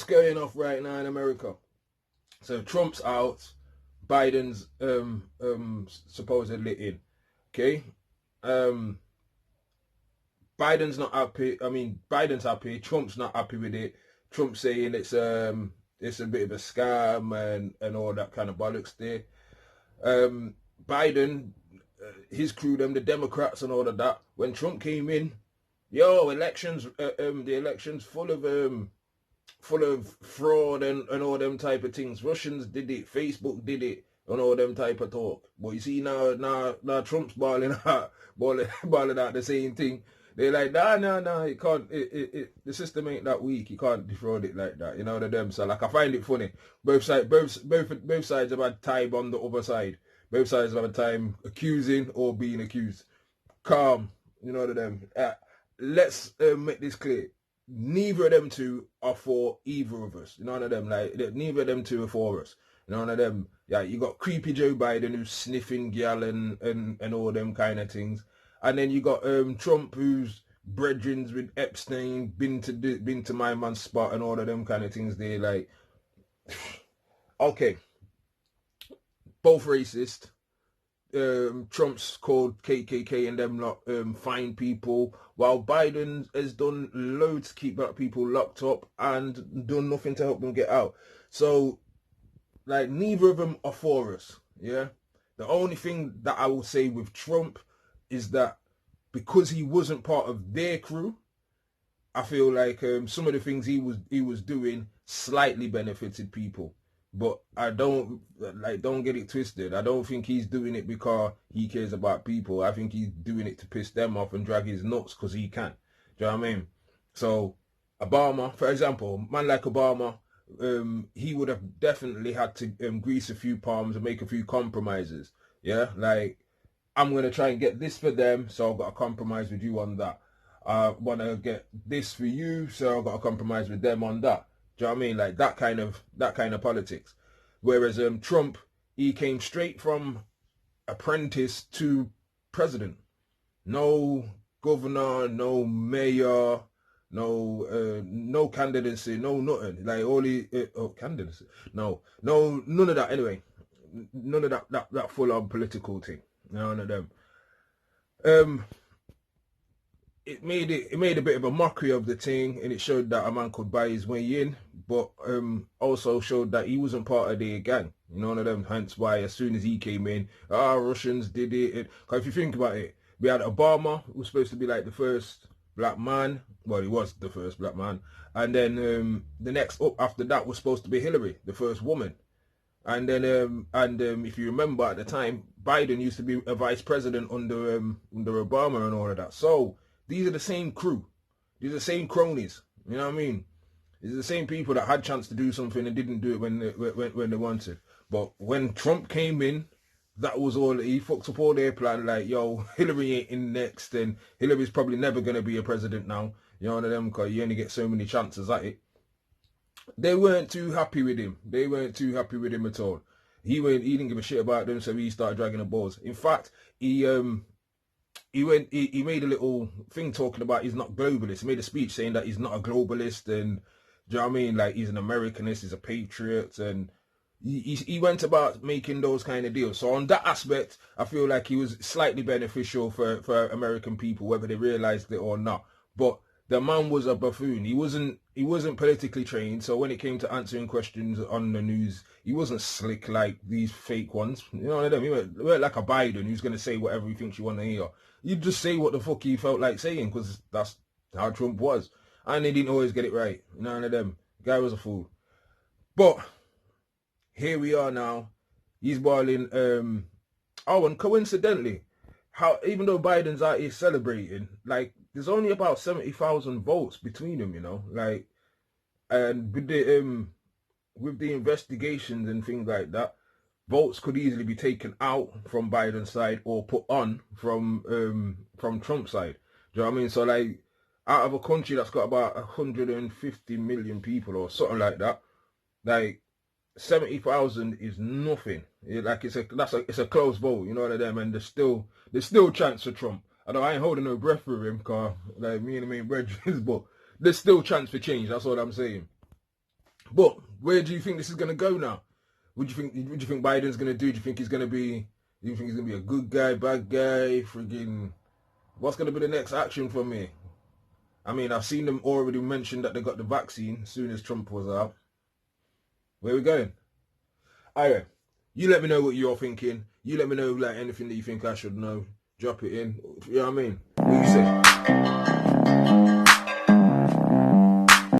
going off right now in America? So Trump's out, Biden's supposedly in. Okay, Biden's not happy. I mean, Biden's happy. Trump's not happy with it. Trump's saying it's a bit of a scam and all that kind of bollocks there. Biden, his crew, them, the Democrats and all of that. When Trump came in, elections, the elections full of fraud and all them type of things. Russians did it, Facebook did it, and all them type of talk. But you see now Trump's balling out the same thing. They're like, nah, it can't. The system ain't that weak. You can't defraud it like that. You know what I mean? So like, I find it funny. Both sides have had time on the other side. Both sides have had time accusing or being accused. Calm. You know what I mean? Let's make this clear. Neither of them two are for either of us. You know what I mean? Like, neither of them two are for us. You know what I mean? Yeah, you got creepy Joe Biden who's sniffing gal and all them kind of things. And then you got Trump, who's brethrens with Epstein, been to my man's spot and all of them kind of things. They like, okay, both racist. Trump's called KKK and them lot fine people, while Biden has done loads to keep black people locked up and done nothing to help them get out. So, like, neither of them are for us. Yeah, the only thing that I will say with Trump is that because he wasn't part of their crew, I feel like some of the things he was doing slightly benefited people. But I don't get it twisted. I don't think he's doing it because he cares about people. I think he's doing it to piss them off and drag his nuts because he can. Do you know what I mean? So Obama, for example, man like Obama, he would have definitely had to grease a few palms and make a few compromises. Yeah, like, I'm going to try and get this for them, so I've got to compromise with you on that. I want to get this for you, so I've got to compromise with them on that. Do you know what I mean? Like, that kind of politics. Whereas Trump, he came straight from apprentice to president. No governor, no mayor, no candidacy, no nothing. Like, candidacy. No, none of that. Anyway, none of that full on political thing. None of them. It made a bit of a mockery of the thing, and it showed that a man could buy his way in, but also showed that he wasn't part of the gang. You know, one of them. Hence why, as soon as he came in, Russians did it. Because if you think about it, we had Obama, who was supposed to be like the first black man. Well, he was the first black man, and then the next up after that was supposed to be Hillary, the first woman. And then, if you remember at the time, Biden used to be a vice president under Obama and all of that. So these are the same crew. These are the same cronies. You know what I mean? These are the same people that had chance to do something and didn't do it when they wanted. But when Trump came in, that was all. He fucked up all their plan. Like, yo, Hillary ain't in next, and Hillary's probably never going to be a president now. You know what I mean? Because you only get so many chances at it. They weren't too happy with him. They weren't too happy with him at all. He didn't give a shit about them, so he started dragging the balls. In fact, he made a little thing talking about he's not globalist. He made a speech saying that he's not a globalist, and do you know what I mean? Like, he's an Americanist, he's a patriot, and he went about making those kind of deals. So on that aspect, I feel like he was slightly beneficial for American people, whether they realized it or not. But the man was a buffoon. He wasn't politically trained, so when it came to answering questions on the news, he wasn't slick like these fake ones. You know what I mean? He weren't like a Biden who's going to say whatever he thinks you want to hear. He'd just say what the fuck he felt like saying, because that's how Trump was. And he didn't always get it right. You know what I mean? The guy was a fool. But here we are now. He's balling. And coincidentally, even though Biden's out here celebrating, like, there's only about 70,000 votes between them, you know, like, and with the investigations and things like that, votes could easily be taken out from Biden's side or put on from Trump's side. Do you know what I mean? So, like, out of a country that's got about 150 million people or something like that, like, 70,000 is nothing. It's a close vote, you know what I mean? And there's still chance for Trump. Although I ain't holding no breath for him, cause like me and him ain't brethren, but there's still chance for change. That's what I'm saying. But where do you think this is going to go now? What do you think Biden's going to do? Do you think he's going to be? Do you think he's going to be a good guy, bad guy? Friggin', what's going to be the next action for me? I mean, I've seen them already mention that they got the vaccine as soon as Trump was out. Where are we going? Alright, you let me know what you're thinking. You let me know like anything that you think I should know. Drop it in. You know what I mean? What you say?